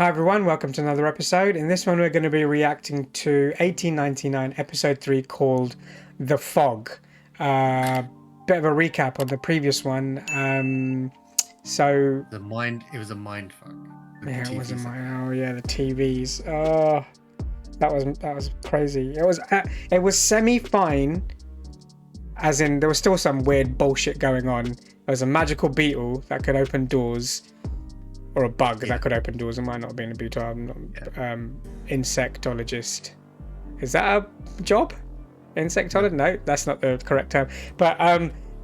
everyone, welcome to another episode. In this one, we're going to be reacting to 1899 episode 3 called The Fog. Bit of a recap on the previous one. It was a mind fuck. Yeah, it was the TVs. Oh, that was crazy. It was semi-fine, as in there was still some weird bullshit going on. There was a magical beetle that could open doors. Or a bug that could open doors. It might not have been a beetle. I'm not insectologist. Is that a job? Insectologist? No, that's not the correct term. But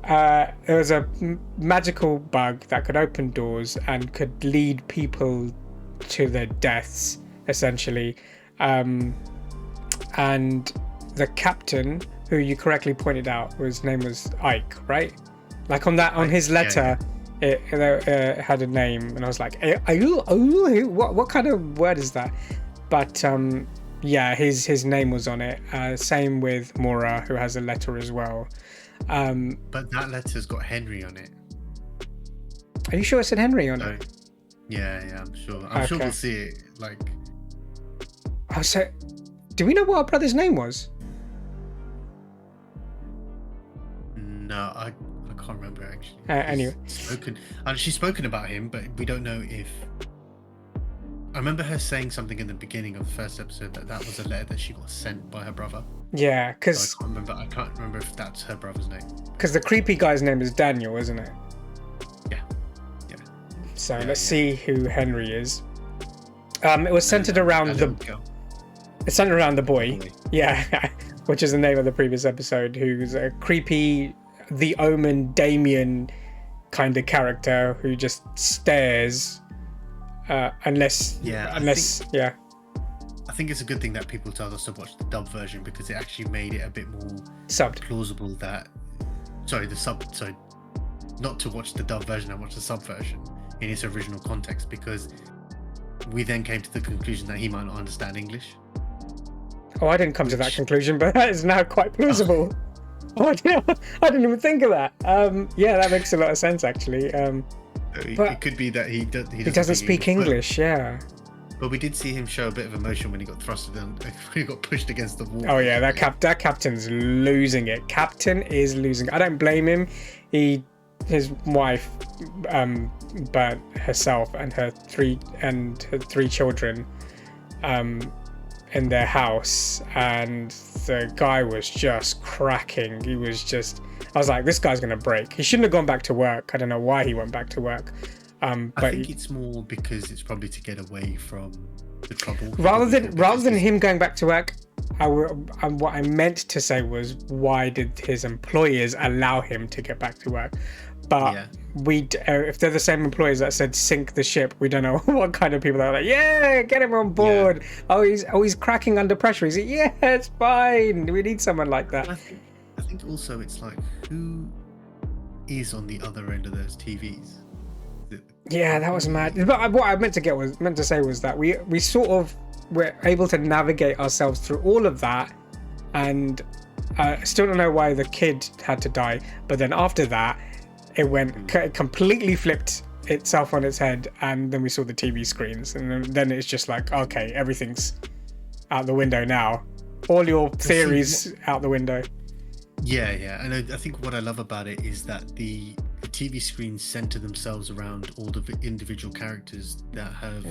there was a magical bug that could open doors and could lead people to their deaths, essentially. And the captain, who you correctly pointed out, his name was Ike, right? Like on his letter. Yeah. It had a name, and I was like, what kind of word is that? But his name was on it. Same with Mora, who has a letter as well. But that letter's got Henry on it. Are you sure it said Henry on it? Yeah, I'm sure. I'm sure we'll see it. So, do we know what our brother's name was? No, I can't remember actually. Anyway, she's spoken about him, but we don't know if. I remember her saying something in the beginning of the first episode that was a letter that she got sent by her brother. Yeah, because so I can't remember if that's her brother's name. Because the creepy guy's name is Daniel, isn't it? Yeah. So let's see who Henry is. It was centered around It's centered around the boy. Yeah, which is the name of the previous episode. Who's a creepy. The Omen Damien kind of character who just stares I think it's a good thing that people told us to watch the dub version, because it actually made it a bit more plausible that not to watch the dub version and watch the sub version in its original context, because we then came to the conclusion that he might not understand English. I didn't come to that conclusion, but that is now quite plausible. I didn't even think of that. That makes a lot of sense, actually. It could be that he doesn't speak English. Yeah. But we did see him show a bit of emotion when he got when he got pushed against the wall. Oh yeah, that captain's losing it. Captain is losing. I don't blame him. His wife burnt herself and her three children in their house, and the guy was just cracking. I was like, this guy's gonna break. He shouldn't have gone back to work. I don't know why he went back to work. I think it's more because it's probably to get away from the trouble. Rather than him going back to work, what I meant to say was, why did his employers allow him to get back to work? But if they're the same employers that said sink the ship, we don't know what kind of people are like, yeah, get him on board. Yeah. He's cracking under pressure. He's like, yeah, it's fine. We need someone like that. I think also it's like, who is on the other end of those TVs? Yeah, that was mad. But what I meant to say was that we sort of were able to navigate ourselves through all of that, and I still don't know why the kid had to die. But then after that, it completely flipped itself on its head, and then we saw the TV screens, and then it's just like, okay, everything's out the window now. All your theories out the window. Yeah, and I think what I love about it is that the TV screens center themselves around all the individual characters that have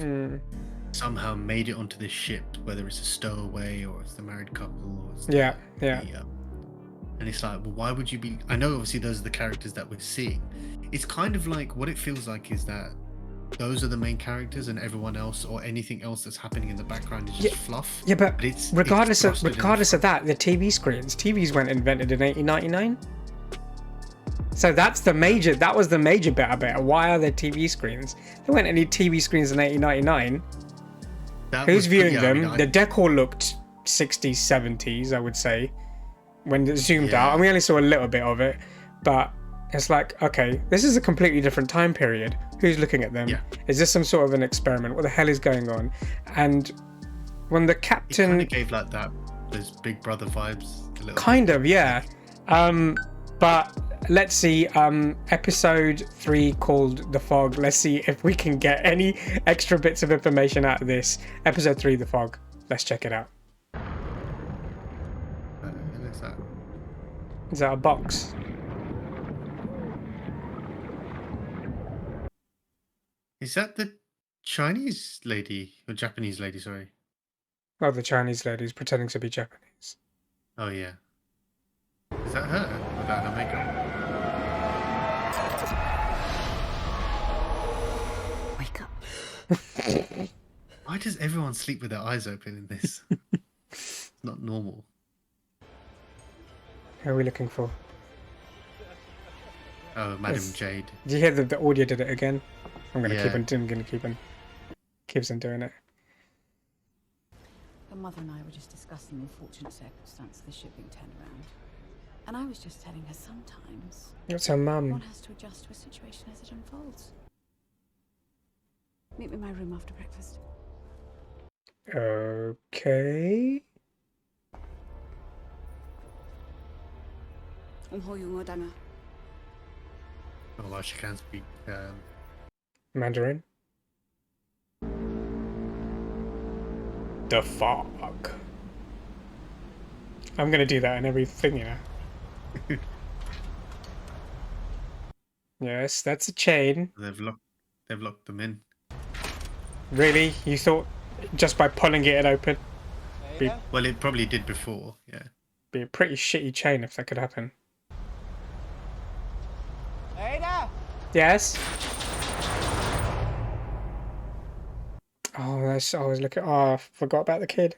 somehow made it onto this ship, whether it's a stowaway or it's the married couple. Or it's and it's like, well, why would you be? I know obviously those are the characters that we're seeing. It's kind of like, what it feels like is that those are the main characters, and everyone else or anything else that's happening in the background is just fluff. Yeah, but regardless of that, the TVs weren't invented in 1899. So that was the major bit of it. Why are there TV screens? There weren't any TV screens in 1899. Who's viewing them? The decor looked 60s, 70s, I would say, when it zoomed out. And we only saw a little bit of it. But it's like, okay, this is a completely different time period. Who's looking at them? Yeah. Is this some sort of an experiment? What the hell is going on? And when the captain... It kind of gave those Big Brother vibes. Kind of, yeah. But let's see. Episode 3 called The Fog. Let's see if we can get any extra bits of information out of this. Episode 3, The Fog. Let's check it out. What's that? Is that a box? Is that the Chinese lady or Japanese lady? Sorry. Oh, the Chinese lady's pretending to be Japanese. Oh yeah. Is that her without her makeup? Wake up. Why does everyone sleep with their eyes open in this? It's not normal. Who are we looking for? Oh, Madam Yes. Jade. Did you hear the audio did it again? I'm gonna Yeah. keep on. I'm gonna keep on. Keeps on doing it. Her mother and I were just discussing the unfortunate circumstance of the ship being turned around. And I was just telling her sometimes What's her one mum? has to adjust to a situation as it unfolds. Meet me in my room after breakfast. Okay. Danger. Oh, well, she can speak. Mandarin. The Fog. I'm gonna do that in everything, you know. Yes, that's a chain. They've locked them in. Really? You thought just by pulling it open? Well, it probably did before. Yeah. Be a pretty shitty chain if that could happen. Ada! Yes? Oh, that's, I was looking. Oh, I forgot about the kid.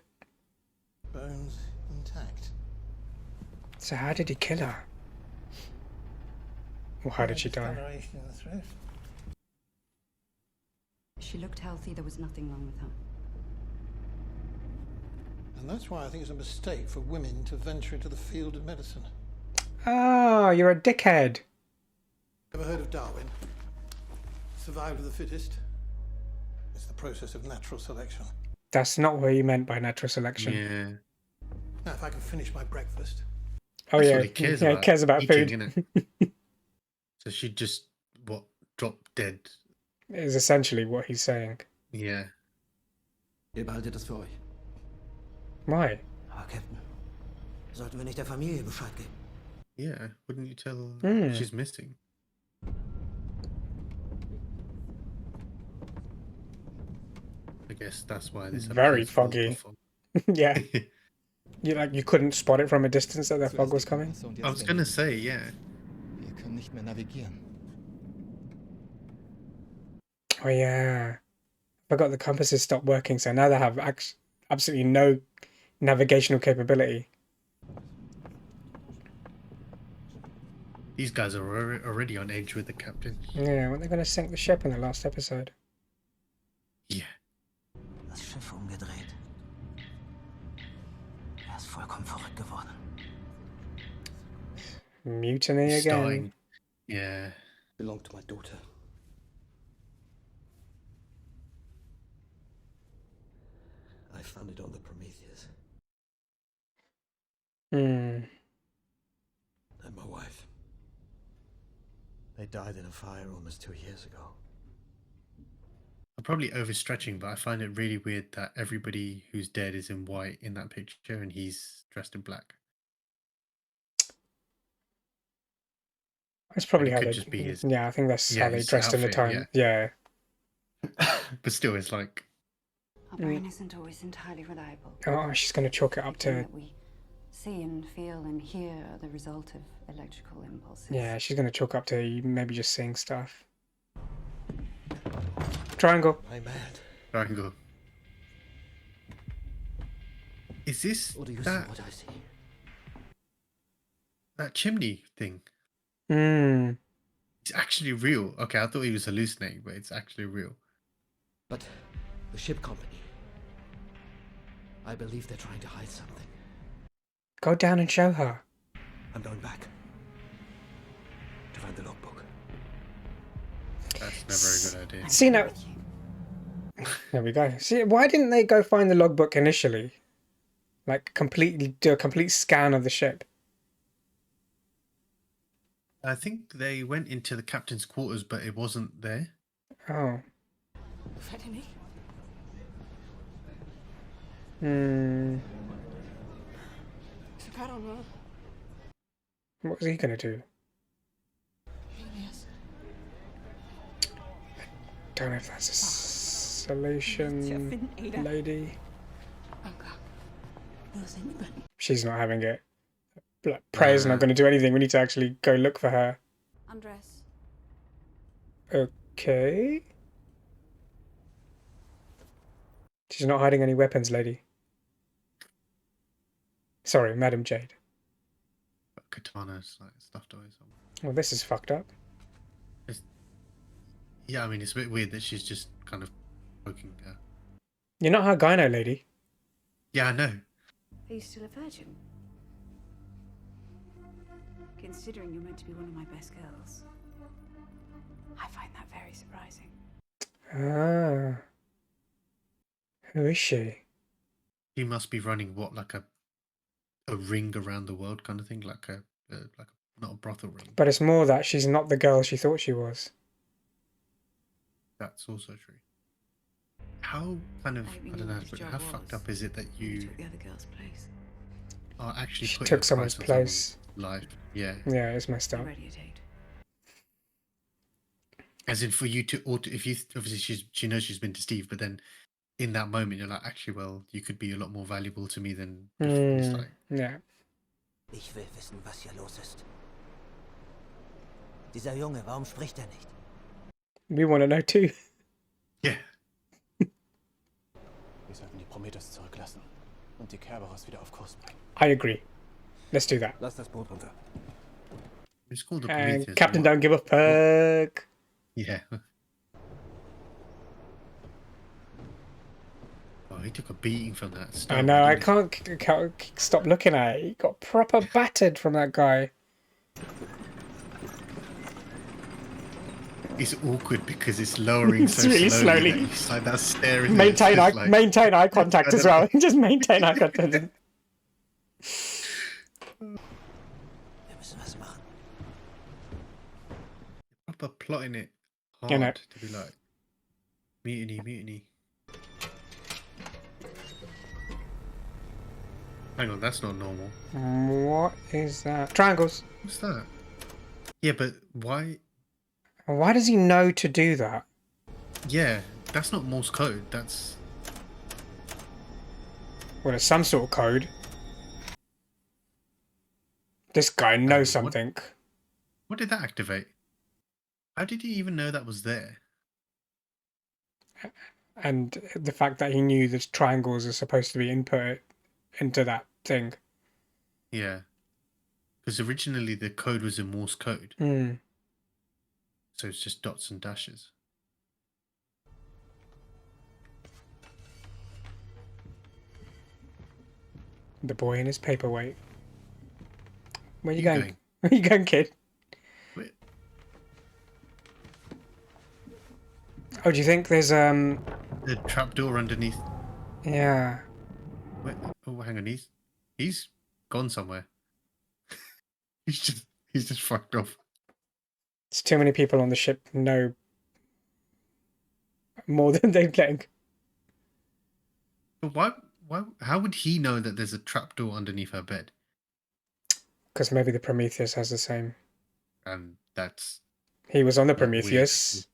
Bones intact. So how did he kill her? Or how did she die? Discoloration in the throat. She looked healthy, there was nothing wrong with her. And that's why I think it's a mistake for women to venture into the field of medicine. Oh, you're a dickhead. Ever heard of Darwin? Survival of the fittest? It's the process of natural selection. That's not what you meant by natural selection. Yeah. Now, if I can finish my breakfast. Oh That's yeah, what he cares yeah, about. he cares about Eating, food. innit? So she just dropped dead. Is essentially what he's saying. Yeah. Ihr behaltet das für euch. Why? Aber Captain, sollten wir nicht der Familie Bescheid geben? Yeah. Wouldn't you tell Hmm. she's missing? I guess that's why this Very episode's full foggy. of fog. Yeah, you couldn't spot it from a distance that the fog was coming. I was gonna say, yeah. Wir können nicht mehr navigieren. Oh yeah, forgot the compasses stopped working, so now they have absolutely no navigational capability. These guys are already on edge with the captain. Yeah, weren't they going to sink the ship in the last episode? Yeah. Das Schiff umgedreht. Ist vollkommen verrückt geworden. Mutiny again. Starting. Yeah. Belonged to my daughter. I found it on the Prometheus. Hmm. And my wife. They died in a fire almost 2 years ago. I'm probably overstretching, but I find it really weird that everybody who's dead is in white in that picture and he's dressed in black. That's probably It how could they. just be his- Yeah, I think that's Yeah, how they his dressed in the outfit, time. Yeah. But still, it's like, Our brain isn't always entirely reliable. Oh, she's going to chalk it up Everything to. that we see and feel and hear are the result of electrical impulses. Yeah, she's going to chalk up to you maybe just seeing stuff. Triangle. Am I mad? triangle. Is this Or do you see that, what I see? that chimney thing? Hmm. It's actually real. Okay, I thought he was hallucinating, but it's actually real. But the ship company. I believe they're trying to hide something. Go down and show her. I'm going back. To find the logbook. That's never a good idea. See, now. There we go. See, why didn't they go find the logbook initially? Like, completely do a complete scan of the ship. I think they went into the captain's quarters, but it wasn't there. Oh. Freddy? Hmm. Look, I don't know. What was he gonna do? Yes. Don't know if that's a solution lady. Oh God. Was anybody? She's not having it. Like, Prey's not going to do anything. We need to actually go look for her. Undress. Okay. She's not hiding any weapons, lady. Sorry, Madam Jade. Katana's like stuffed away somewhere. Well, this is fucked up. Yeah, I mean, it's a bit weird that she's just kind of poking her. You're not her gyno, lady. Yeah, I know. Are you still a virgin? Considering you're meant to be one of my best girls. I find that very surprising. Ah. Who is she? She must be running what, like a ring around the world kind of thing, like a not a brothel ring. But it's more that she's not the girl she thought she was. That's also true. How kind of, I don't know, but how fucked up is it that you took the other girl's place? are actually She putting took a someone's price on place. someone's life? Yeah. Yeah, it's messed up. Already a date. As in for you to auto, if you obviously she knows she's been to Steve, but then in that moment you're like, actually, well, you could be a lot more valuable to me than before. It's like, Yeah. Ich will wissen, was hier los ist. Dieser Junge, warum spricht er nicht? We want to know too. yeah. Wir sollten die Prometheus zurücklassen und die Kerberos wieder auf Kurs bringen. I agree. Let's do that. Lass das Boot runter. It's called the And Prometheus. Captain what? don't give a fuck. Yeah. Oh, he took a beating from that. I stone, know, I didn't can't stop looking at it. He got proper battered from that guy. he? It's awkward because it's lowering It's so really slowly. slowly. That it's like that staring. Maintain eye contact as well. Just maintain eye contact. Wir müssen was machen. Proper plotting it hard You know. to be like mutiny. Hang on, that's not normal. What is that? Triangles. What's that? Yeah, but why? Why does he know to do that? Yeah, that's not Morse code. That's Well, it's some sort of code. This guy knows what? something. what did that activate? How did he even know that was there? And the fact that he knew that triangles are supposed to be input into that thing. Yeah, because originally the code was in Morse code, Hmm. so it's just dots and dashes. The boy in his paperweight. Where you You going? going? Where you going, kid? Wait, Oh, do you think there's the trapdoor underneath. yeah. Wait, oh, hang on, he's gone somewhere. he's just fucked off. It's too many people on the ship know more than they're getting. But why? How would he know that there's a trapdoor underneath her bed? Because maybe the Prometheus has the same. And that's He was on the not weird. Prometheus,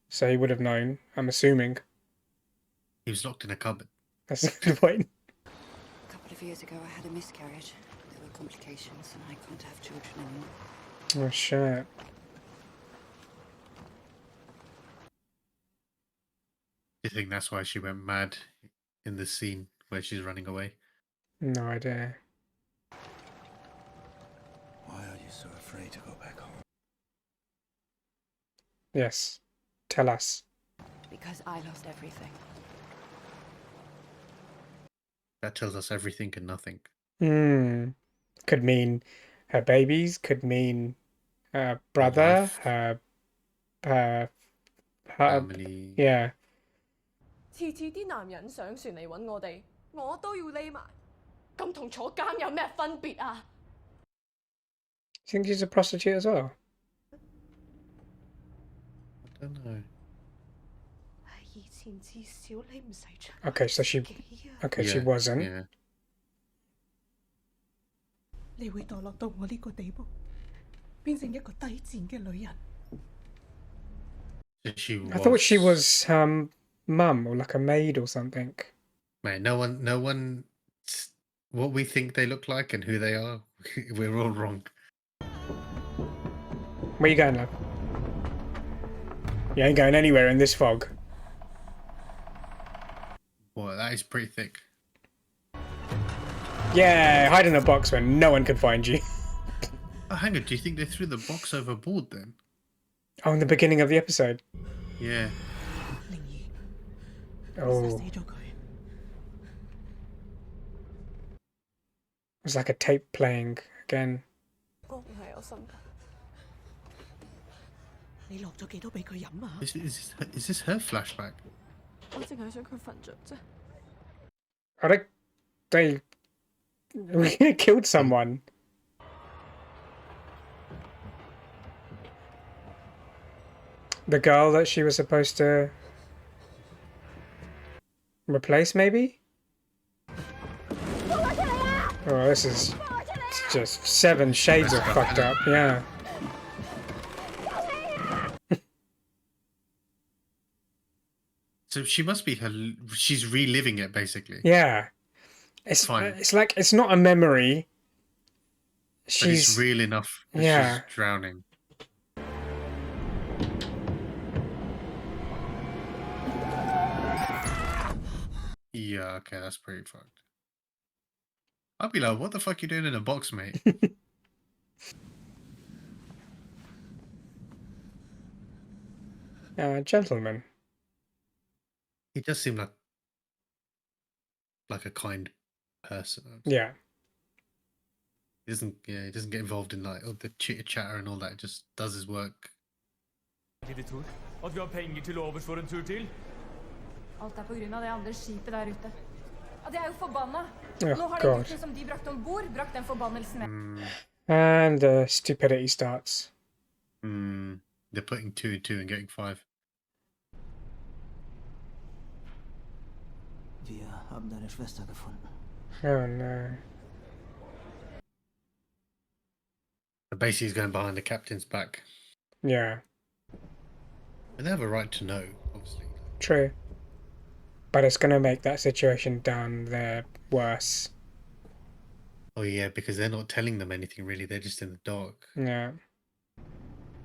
so he would have known. I'm assuming. He was locked in a cupboard. That's a good point. A couple of years ago, I had a miscarriage. There were complications, and I can't have children anymore. Oh shit. Do you think that's why she went mad in the scene where she's running away? No idea. Why are you so afraid to go back home? Yes. Tell us. Because I lost everything. That tells us everything and nothing. Hmm. Could mean her babies. Could mean her brother. wife. Her. Family. Yeah. 次次啲男人上船嚟揾我哋，我都要匿埋，咁同坐監有咩分別啊？ Think she's a prostitute as well? don't know. Okay, so she Yeah, wasn't. Yeah. 你會墮落到我呢個地步，變成一個低賤嘅女人。 So she I thought she was- was mum or like a maid or something. Man, no one. What we think they look like and who they are, we're all wrong. Where you going, love? You ain't going anywhere in this fog. Boy, that is pretty thick. Yeah, hide in a box where no one can find you. Oh, hang on, do you think they threw the box overboard then? Oh, in the beginning of the episode. Yeah. 靈兒，殺 Oh, 死咗佢。 it was like a tape playing again. 我唔係有心㗎。你落咗幾多俾佢飲啊？ Is this her flashback? 我淨係想佢瞓着啫。 I think they killed someone. The girl that she was supposed to replace, maybe? Oh, this is just 7 shades of fucked up, yeah. So she must be she's reliving it basically. Yeah. It's Fine. it's like it's not a memory. But She's it's real enough that Yeah. she's drowning. Yeah, okay, that's pretty fucked. I'd be like, what the fuck you doing in a box, mate? gentleman. He does seem like a kind person. Yeah. He doesn't get involved in like all the chitter chatter and all that. Just does his work. At vi har penger til overs for en tur til? Alt på grunn av det andre skipet der ute. Ja, de jo forbanna. Oh, Nå har God. gutten som de brakte ombord, brakt den forbannelsen med. And the stupidity starts. They're putting 2 and 2 and getting 5. Wir haben deine Schwester gefunden. Oh no. But basically, he's going behind the captain's back. Yeah. And they have a right to know, obviously. True. But it's gonna make that situation down there worse. Oh yeah, because they're not telling them anything really. They're just in the dark. Yeah.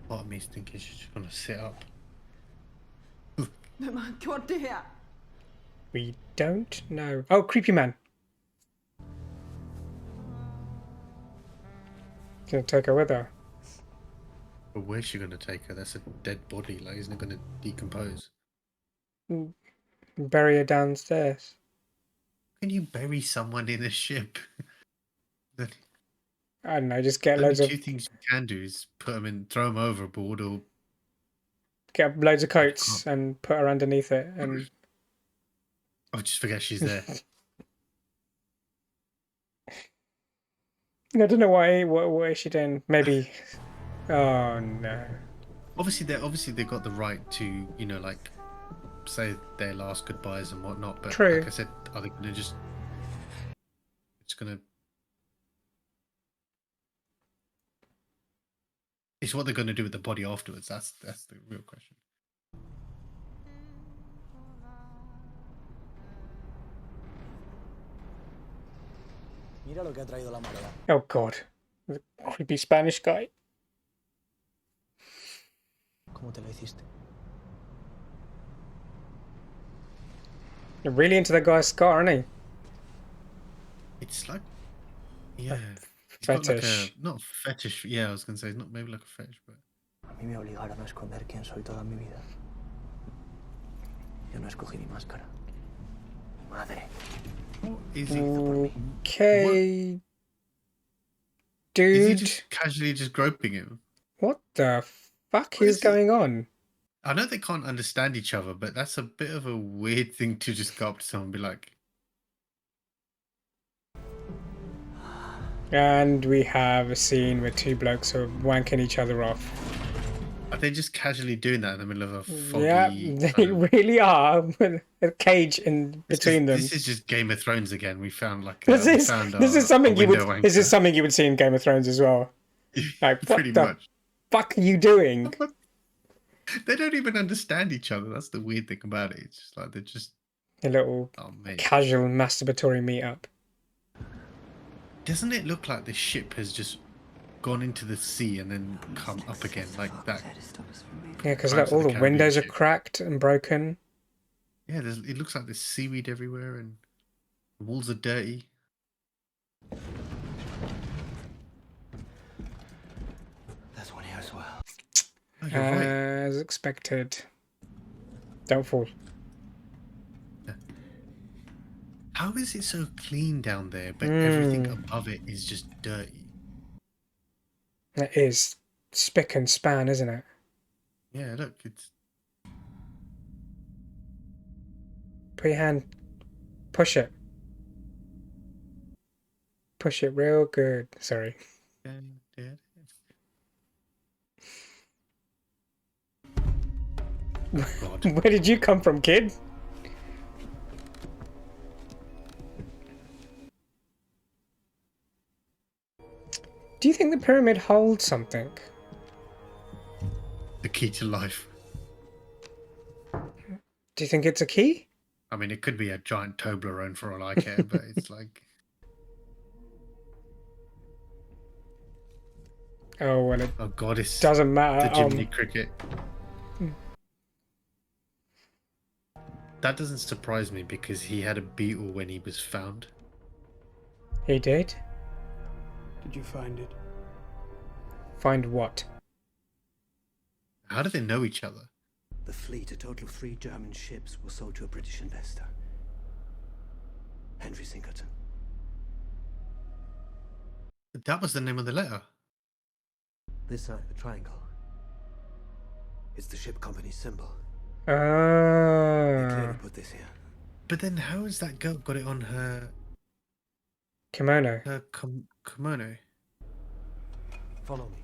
Part of me's thinking she's just gonna sit up. Hvem har gjort det her? We don't know. Oh, creepy man. Gonna take her with her. But where's she gonna take her? That's a dead body. Like, isn't it gonna decompose? Bury her downstairs. Can you bury someone in a ship? The I don't know, just get only loads of 2 things you can do is put them in, throw them overboard, or get loads of coats and put her underneath it and just forget she's there. I don't know why. What is she doing? Maybe. Oh no. Obviously, they got the right to, like, say their last goodbyes and whatnot. But True. like I said, are they gonna just? It's gonna. It's what they're gonna do with the body afterwards. That's the real question. Mira lo que ha traído la marea. Oh god. The creepy Spanish guy. ¿Cómo te lo hiciste? You're really into that guy's scar, aren't he? It's like, yeah, it's got like Fetish. not fetish. Yeah, I was gonna say not maybe like a fetish, but A mí me obligaron a esconder quién soy toda mi vida. Yo no escogí mi máscara. Mi madre. is he? Okay. Is he Dude, just casually just groping him? what the fuck What is is it? going on? I know they can't understand each other, but that's a bit of a weird thing to just go up to someone and be like, And we have a scene where 2 blokes are wanking each other off. Are they just casually doing that in the middle of a foggy? Yeah, they really are. With a cage in between them. This is just Game of Thrones again. We found like This is something you would. window This is anchor. something you would see in Game of Thrones as well. Like, what Pretty the much. fuck are you doing? They don't even understand each other. That's the weird thing about it. It's just like they're just A little mate. casual masturbatory meetup. Doesn't it look like the ship has just gone into the sea and then come up again like that? Yeah, because Pirates all of the the windows are Caribbean ship. cracked and broken. Yeah, it looks like there's seaweed everywhere and the walls are dirty. There's one here as well. Oh, you're right. As expected. Don't fall. How is it so clean down there, but everything above it is just dirty? It is spick and span, isn't it? Yeah, look, it's Put your hand. Push it. Push it real good. Sorry. God. Where did you come from, kid? Do you think the pyramid holds something? The key to life. Do you think it's a key? I mean, it could be a giant Toblerone for all I care, but it's like... Oh, well, it Oh God, it's doesn't matter. the Jiminy Cricket. That doesn't surprise me because he had a beetle when he was found. He did? Did you find it? Find what? How do they know each other? The fleet, a total of 3 German ships, was sold to a British investor. Henry Sinkerton. That was the name of the letter. This side, the triangle. It's the ship company's symbol. They Ah. clearly put this here. But then how has that girl got it on her Kimono. kimono? Follow me.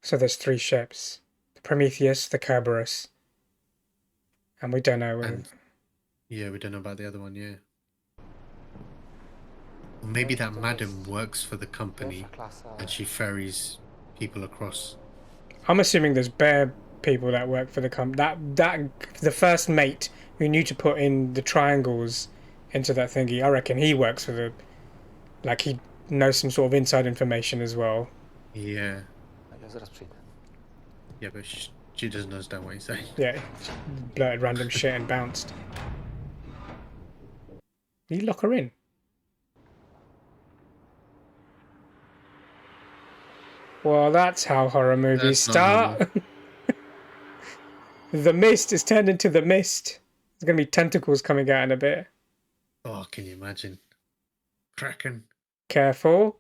So there's 3 ships. The Prometheus, the Kerberos. And we don't know. And yeah, we don't know about the other one, yeah. Maybe that madam works for the company and she ferries people across. I'm assuming there's bare people that work for the the first mate who knew to put in the triangles into that thingy. I reckon he works for the, like, he knows some sort of inside information as well. Yeah. Yeah, but she doesn't understand what he's saying. Yeah, blurted random shit and bounced. Did you lock her in? Well, that's how horror movies That's not start. The mist is turned into the mist. There's going to be tentacles coming out in a bit. Oh, can you imagine? Kraken. Careful.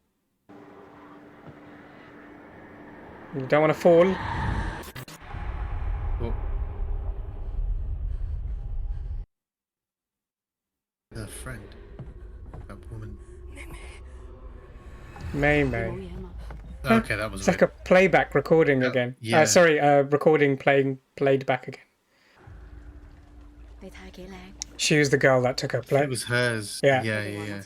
You don't want to fall. Oh. Her friend. That woman. May May. Okay, that was It's like a playback recording again. yeah. Sorry, recording played back again. She was the girl that took her place. It was hers. Yeah. Yeah.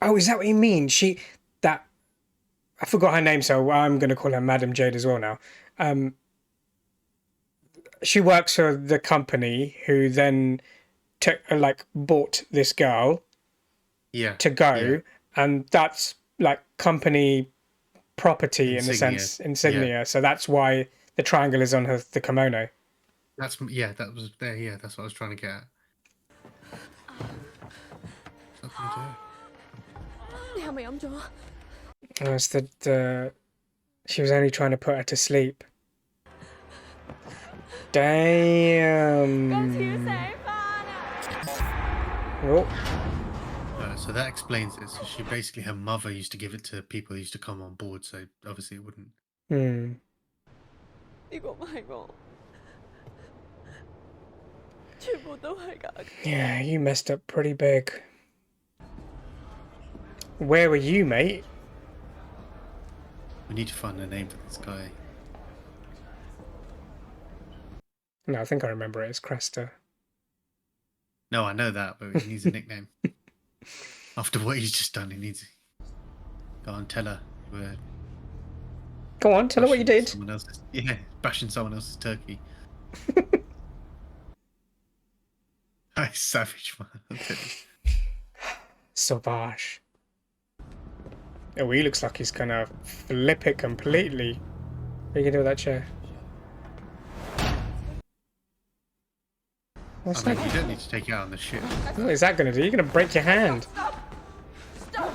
Oh, is that what you mean? I forgot her name, so I'm going to call her Madam Jade as well now. She works for the company who then bought this girl Yeah. to go, Yeah. and that's like company property in a Insignia. sense, insignia. So that's why the triangle is on the kimono. That was there. Yeah, that's what I was trying to get at. Something to do. It's she was only trying to put her to sleep. Damn. Oh. So that explains it. So she basically, her mother used to give it to people who used to come on board. So obviously it wouldn't. Hmm. Yeah, you messed up pretty big. Where were you, mate? We need to find a name for this guy. No, I think I remember it as Cresta. No, I know that, but he needs a nickname. After what he's just done, he needs. Go on, tell her. We're Go on, tell her what you did. someone else's, yeah, bashing someone else's turkey. Nice savage, man. I'll tell you. Sauvage. Oh, he looks like he's gonna flip it completely. What are you gonna do with that chair? What's I mean, that? you don't need to take it out on the ship. What is that gonna do? You're gonna break your hand. I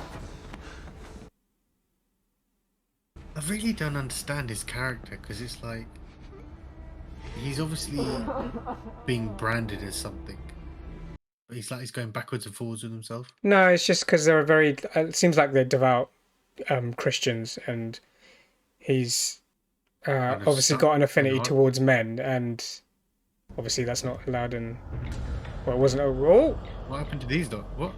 really don't understand his character because it's like he's obviously being branded as something. But he's going backwards and forwards with himself. No, it's just because they're very. It seems like they're devout Christians, and he's obviously got an affinity towards men, and obviously that's not allowed in. Well, it wasn't. Oh, what happened to these though? What?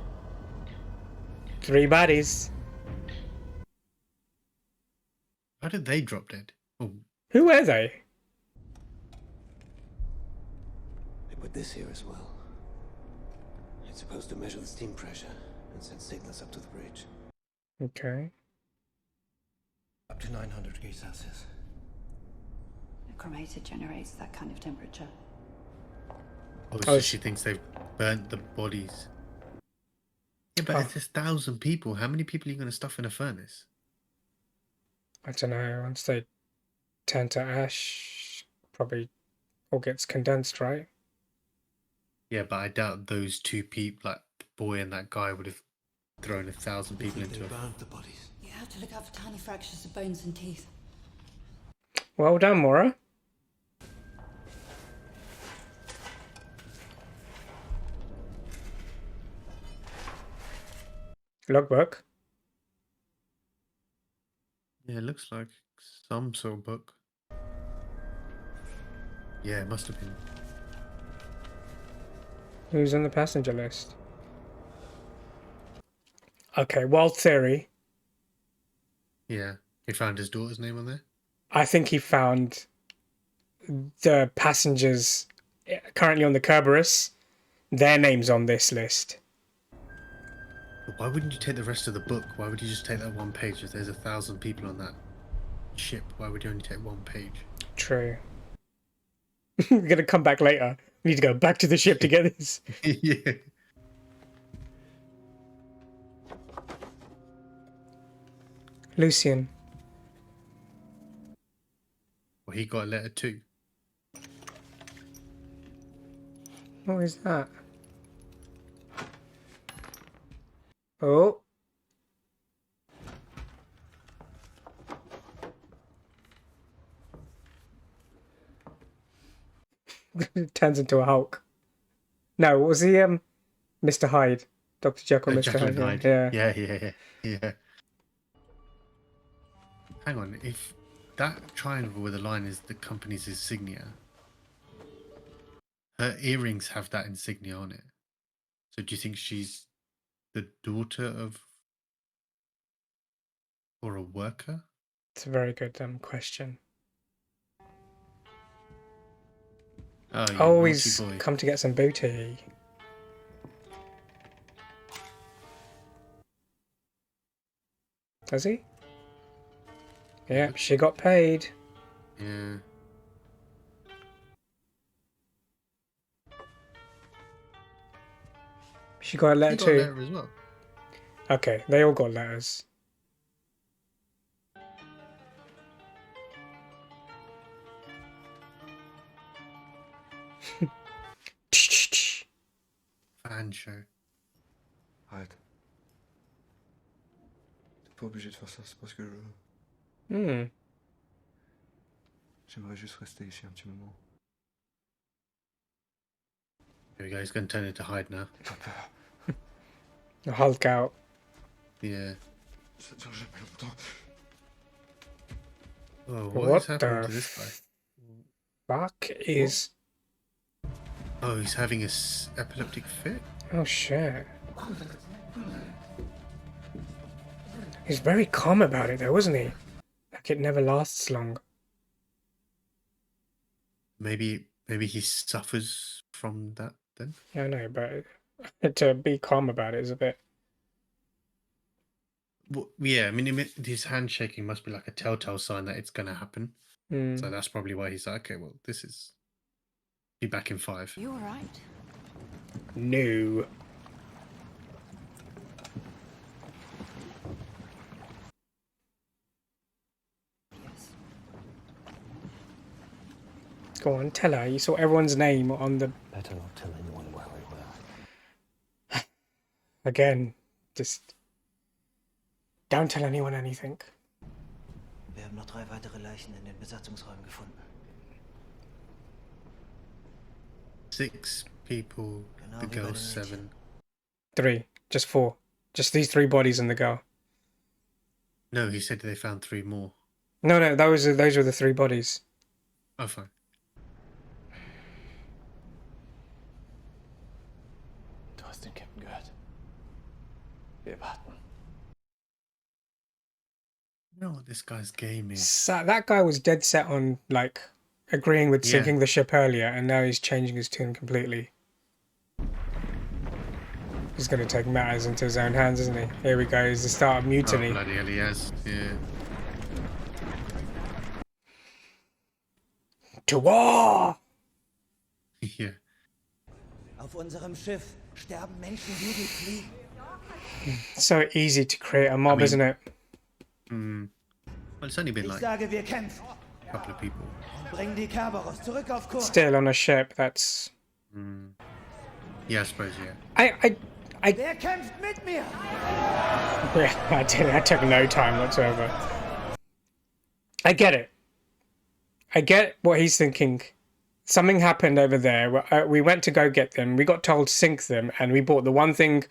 3 bodies. How did they drop dead? Oh, Who were they? They put this here as well. It's supposed to measure the steam pressure and send signals up to the bridge. Okay. Up to 900 degrees Celsius. A cremator generates that kind of temperature. obviously she thinks they've burnt the bodies. Yeah, but if there's 1,000 people, how many people are you going to stuff in a furnace? I don't know. Once they turn to ash, probably all gets condensed, right? Yeah, but I doubt those 2 people, like the boy and that guy, would have thrown 1,000 people into it. Burned the bodies. You have to look out for tiny fractures of bones and teeth. Well done, Mora. Logbook. Yeah, it looks like some sort of book. Yeah, it must have been. Who's on the passenger list? Okay, wild theory. Yeah, he found his daughter's name on there. I think he found the passengers currently on the Kerberos, their names on this list. But why wouldn't you take the rest of the book? Why would you just take that one page? If there's 1,000 people on that ship, why would you only take one page? True. We're gonna come back later. We need to go back to the ship to get this. Yeah. Lucian. Well, he got a letter too. What is that? Oh. Turns into a Hulk. No, what was he? Mr. Hyde, Dr. Jekyll, Mr. Jekyll and Hyde. Hyde. Yeah. Yeah. Hang on, if that triangle with a line is the company's insignia, her earrings have that insignia on it. So do you think she's the daughter of, or a worker? It's a very good question. Oh, he's come to get some booty. Has he? Yeah, she got paid. Yeah. She got a letter He got too. a letter as well. Okay, they all got letters. Fan show. Arrête. T'es pas obligé de faire ça, c'est parce que j'aimerais juste rester ici un petit moment. Here we go, he's going to turn into Hyde now. Hulk out. Yeah. Ça dure jamais longtemps. Oh, What what is happening the to this guy? Fuck is. Oh, he's having a epileptic fit? Oh shit. He's very calm about it though, wasn't he? Like it never lasts long. Maybe he suffers from that then. Yeah, I know, but to be calm about it is a bit. Well, yeah, I mean, his handshaking must be like a telltale sign that it's gonna happen. So that's probably why he's like, okay, well, this is. Be back in 5. You all right? No. Go on, tell her. You saw everyone's name on the... Better not tell anyone where we were. Again, just... Don't tell anyone anything. Wir haben noch 3 weitere Leichen in den Besatzungsräumen gefunden. 6 people, the girl 7. 3, just 4. Just these 3 bodies and the girl. No, he said they found 3 more. No, those were the 3 bodies. Oh, fine. Du hast den Captain gehört. Wir warten. You know what this guy's game is? So that guy was dead set on, like, agreeing with sinking the ship earlier, and now he's changing his tune completely. He's going to take matters into his own hands, isn't he? Here we go, he's the start of mutiny. Oh, bloody hell, he has. Yeah. To war! Yeah. Auf unserem Schiff sterben Menschen wie die Fliegen. So easy to create a mob, isn't it? Well, it's only been like sage, wir kämpfen. a couple of people. Bring die Kerberos zurück auf Kurs. Still on a ship, that's... Yeah, I suppose, yeah. Wer kämpft mit mir? Yeah, I did. That took no time whatsoever. I get it. I get what he's thinking. Something happened over there. We went to go get them. We got told to sink them, and we bought the one thing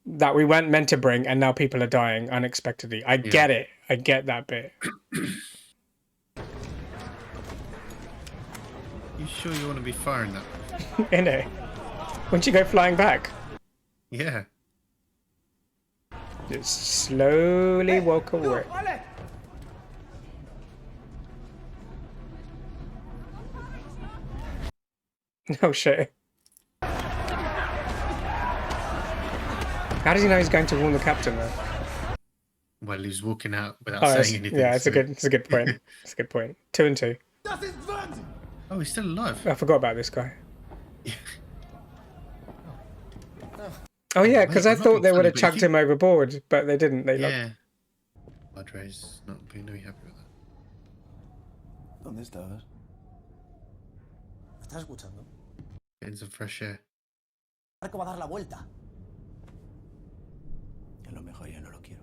that we weren't meant to bring, and now people are dying unexpectedly. I get it. I get that bit. You sure you want to be firing that? Innit? Wouldn't you go flying back? Yeah. Just slowly walk away. No shit. How does he know he's going to warn the captain though? Well, he's walking out without saying anything. Yeah, it's a good point. It's a good point. 2 and 2. Oh, he's still alive. I forgot about this guy. Oh yeah, because I thought they would have chucked him overboard, but they didn't. They Padre's not being very happy with that. ¿Dónde estabas? ¿Me estás escuchando? Getting some fresh air. Marco va a dar la vuelta. A lo mejor ya no lo quiero.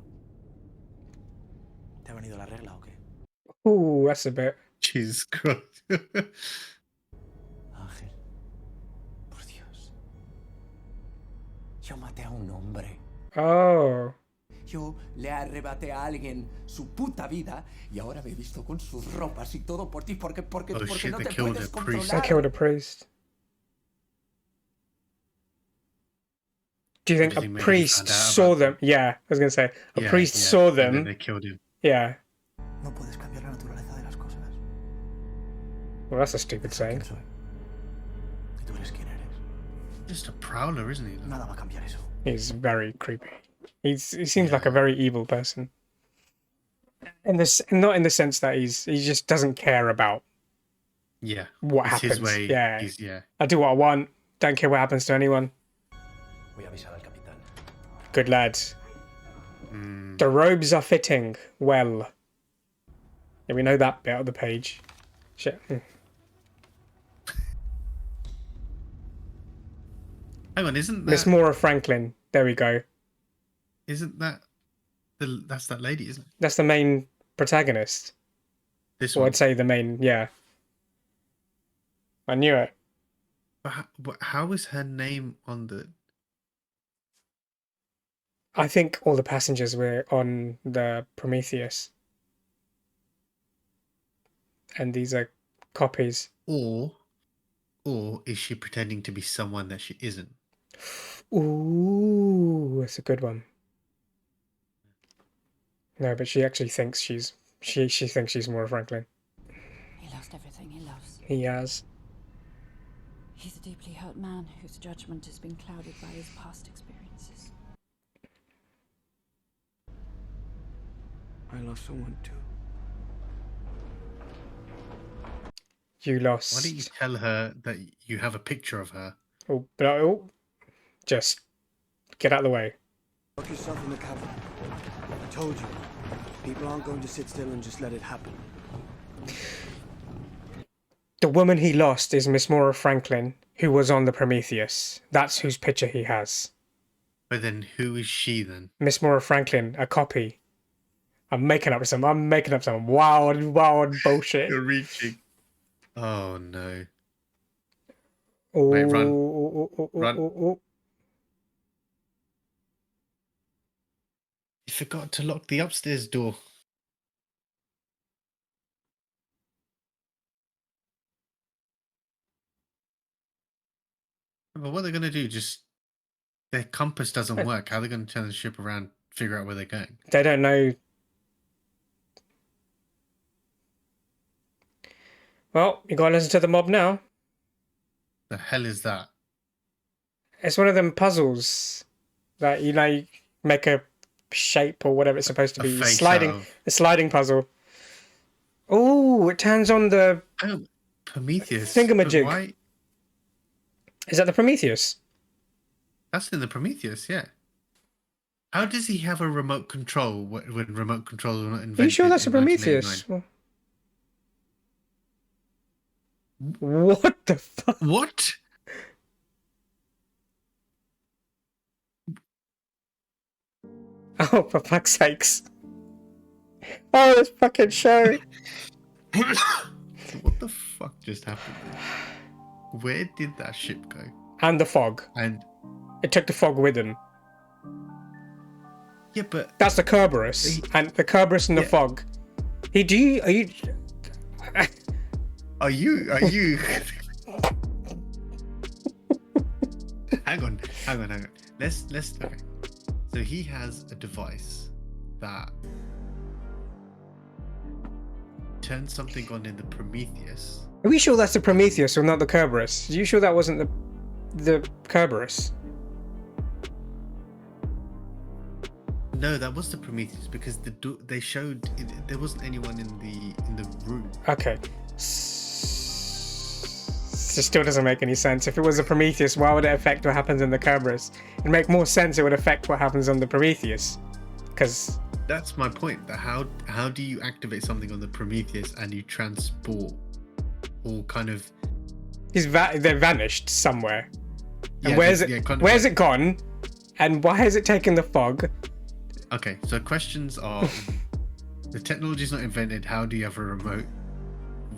¿Te ha venido la regla o qué? Ooh, that's a bit. Jesus Christ. Ángel. Por Dios. Yo maté a un hombre. Oh. Yo le arrebaté a alguien su puta vida y ahora me he visto con sus ropas y todo por ti porque no te puedes controlar. I killed a priest. Do you think a priest saw them? Yeah, I was going to say. A priest saw them. And then they killed him. Yeah. No puedes cambiar la naturaleza de las cosas. Well, that's a stupid saying. ¿Tú eres quién eres? Just a prowler, isn't he? Nada va a cambiar eso. He's very creepy. He seems like a very evil person. Not in the sense that he just doesn't care about what happens. His way. Yeah. Yeah. I do what I want. Don't care what happens to anyone. Voy a avisar al capitán. Good lad. The robes are fitting well. Yeah, we know that bit of the page. Shit. Hang on, isn't that... Miss Mora Franklin. There we go. Isn't that... That's that lady, isn't it? That's the main protagonist. This one? one? I'd say the main, yeah. I knew it. But how is her name on the... I think all the passengers were on the Prometheus. And these are copies. Or is she pretending to be someone that she isn't? Ooh, that's a good one. No, but she actually thinks she thinks she's Moira Franklin. He lost everything he loves. He has. He's a deeply hurt man whose judgment has been clouded by his past experiences. I lost someone too. You lost. Why don't you tell her that you have a picture of her? Just get out of the way. Lock yourself in the cavern. I told you. People aren't going to sit still and just let it happen. The woman he lost is Miss Moira Franklin, who was on the Prometheus. That's whose picture he has. But then who is she then? Miss Moira Franklin, a copy. I'm making up some wild bullshit. You're reaching. Oh no. Ooh, Wait, run. Run. Ooh. You forgot to lock the upstairs door. But what they're going to do, just... Their compass doesn't work. How are they going to turn the ship around, figure out where they're going? They don't know. Well, you gotta listen to the mob now. The hell is that? It's one of them puzzles that, you know, you make a shape or whatever it's supposed to be. The sliding puzzle. Oh, it turns on the Prometheus. thingamajig. Why? Is that the Prometheus? That's in the Prometheus, yeah. How does he have a remote control when remote controls were not invented? Are you sure that's a in Prometheus? 1989? What the fuck? What? Oh, for fuck's sakes. Oh, this fucking show. What the fuck just happened there? Where did that ship go? And the fog. And it took the fog with him. Yeah, but that's the Kerberos. And the Kerberos and the fog. Are you Hang on. Let's okay. So he has a device that turns something on in the Prometheus. Are we sure that's the Prometheus or not the Kerberos? Are you sure that wasn't the Kerberos? No, that was the Prometheus because they showed there wasn't anyone in the room. Okay. This still doesn't make any sense. If it was the Prometheus, why would it affect what happens in the Kerberos? It'd make more sense it would affect what happens on the Prometheus. Because that's my point. That how do you activate something on the Prometheus and you transport or kind of they're vanished somewhere. And yeah, where's it? Yeah, kind of where's it gone? And why has it taken the fog? Okay, so questions are: the technology's not invented. How do you have a remote?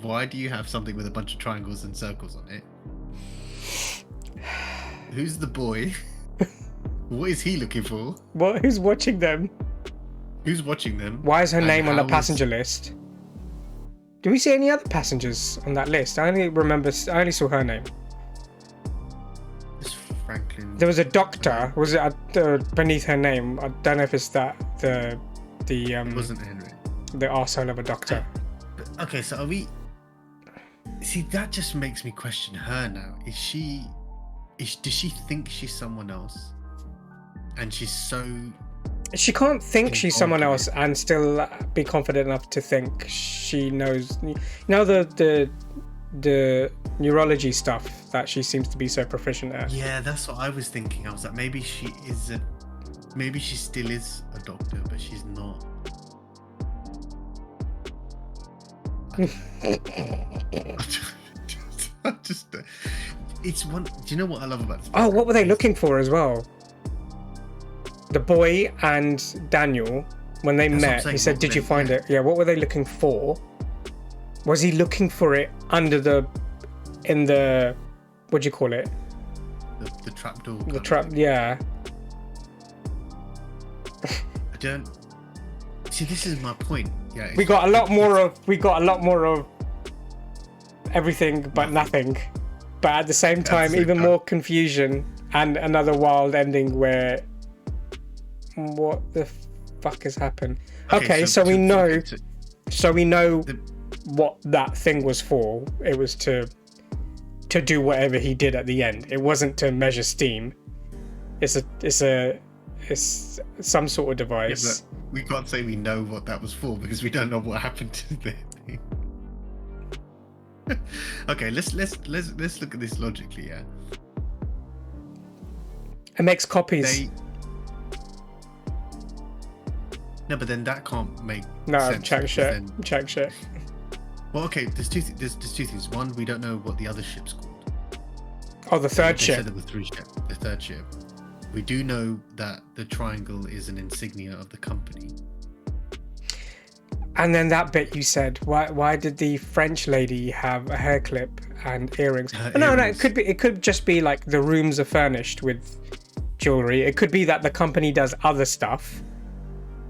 Why do you have something with a bunch of triangles and circles on it? Who's the boy? What is he looking for? What? Who's watching them? Who's watching them? Why is her name on the passenger list? Do we see any other passengers on that list? I only saw her name. It's Franklin. There was a doctor. Was it beneath her name? I don't know if it's that the It wasn't Henry. The arsehole of a doctor. Okay, so are we? See, that just makes me question her now. Does she think she's someone else? And she's so... She can't think she's someone else and still be confident enough to think she knows. You know the neurology stuff that she seems to be so proficient at. Yeah, that's what I was thinking. I was like, maybe she still is a doctor, but she's not. It's one. Do you know what I love about this? Oh, what were they looking for as well? The boy and Daniel, when they met, he said, "Did you find it?" Yeah. What were they looking for? Was he looking for it in the, what do you call it? The trapdoor. The trap. Yeah. I don't. See, this is my point. Yeah. We got a lot more of everything but nothing. But at the same time, even more confusion and another wild ending where what the fuck has happened? Okay, so we know what that thing was for. It was to do whatever he did at the end. It wasn't to measure steam. It's some sort of device. Yeah, we can't say we know what that was for because we don't know what happened to the thing. Okay, let's look at this logically. Yeah, it makes copies. No, but then that can't make sense. Check shit. Well, okay, there's two things. One, we don't know what the other ship's called. Oh, the third they ship. Said there were 3 ships. The third ship. We do know that the triangle is an insignia of the company. And then that bit you said, why did the French lady have a hair clip and earrings? No, it could just be like the rooms are furnished with jewelry. It could be that the company does other stuff,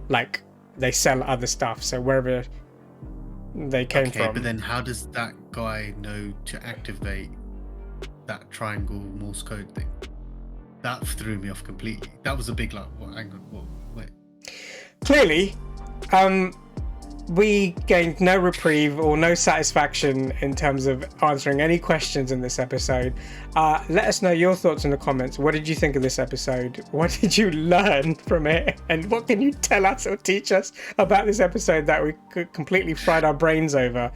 like they sell other stuff. So wherever they came from. But then how does that guy know to activate that triangle Morse code thing? That threw me off completely. That was a big like, hang on, wait. Clearly, we gained no reprieve or no satisfaction in terms of answering any questions in this episode. Let us know your thoughts in the comments. What did you think of this episode? What did you learn from it? And what can you tell us or teach us about this episode that we completely fried our brains over?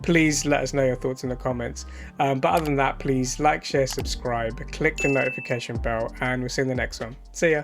Please let us know your thoughts in the comments. But other than that, please like, share, subscribe, click the notification bell, and we'll see you in the next one. See ya.